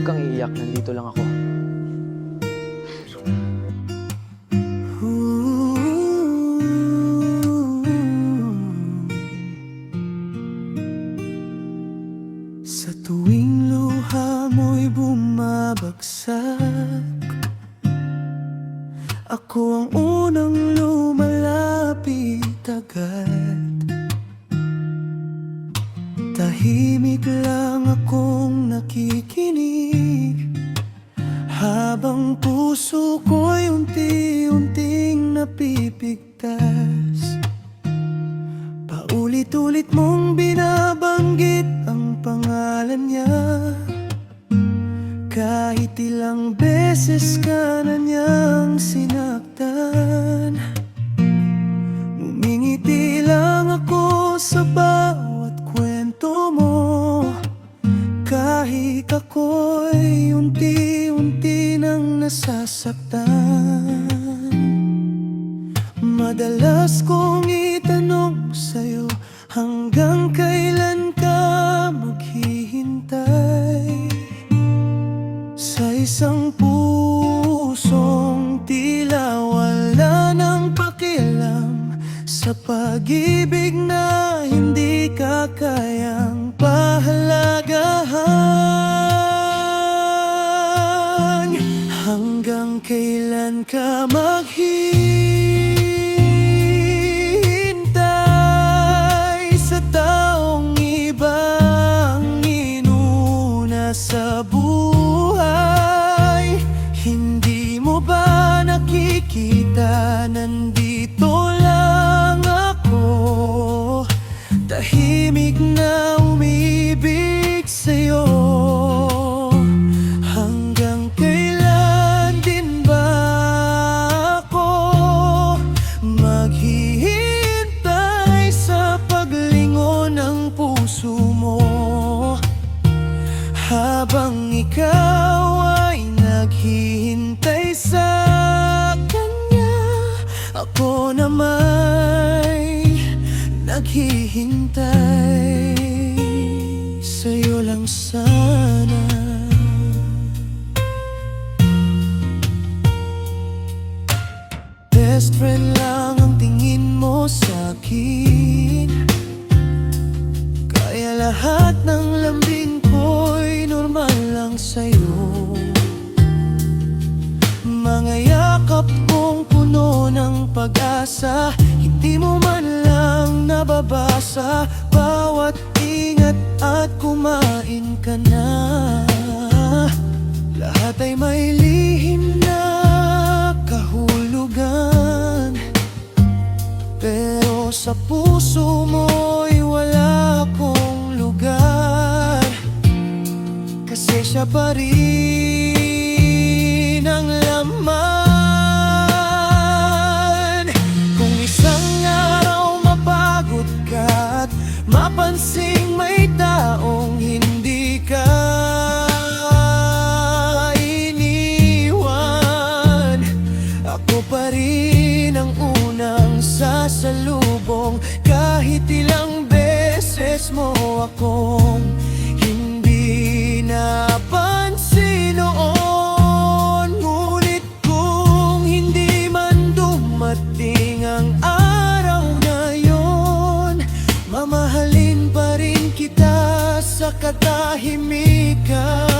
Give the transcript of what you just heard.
kang iiyak, nandito lang ako. Sa tuwing luha mo'y bumabagsak, ako ang unang lumalapit agad. Tahimik lang akong nakikinig, habang puso ko'y unti-unting napipigtas. Paulit-ulit mong binabanggit ang pangalan niya, kahit ilang beses ka na niyang sinaktan. Ngumingiti lang ako sa bawat kwento mo, kahit ako'y unti-unti nang nasasaktan. Madalas kong itanong sa'yo, hanggang kailan ka maghihintay sa isang pusong tila wala nang pakialam sa pag-ibig na hindi ka kayang pahalagahan? Hanggang kailan ka maghihintay sa taong ibang inuna sa buhay? Hindi mo ba nakikita, nandito lang ako, tahimik na umibig sa'yo? Hanggang kailan din ba ako maghihintay sa paglingon ng puso mo, habang ikaw ay naghihintay sa kanya? Ako nama'y naghihintay sa'yo lang sana. Best friend lang ang tingin mo sa'kin, kaya lahat ng lambing ko'y normal lang sa'yo. Mga yakap kong puno ng pag-asa, hindi mo man lang nababasa. Bawat ingat at kumain ka na, lahat ay may lihim na kahulugan. Pero sa puso mo'y wala akong lugar, kasi siya pa rin ang laman. Kung isang araw mapagod ka at mapansing may taong hindi ka iniwan, ako pa rin ang unang sasalubong. Kahit ilang beses mo akong hindi napansin noon, ngunit kung hindi man dumating ang araw na yon, mamahalin pa rin kita sa katahimikan.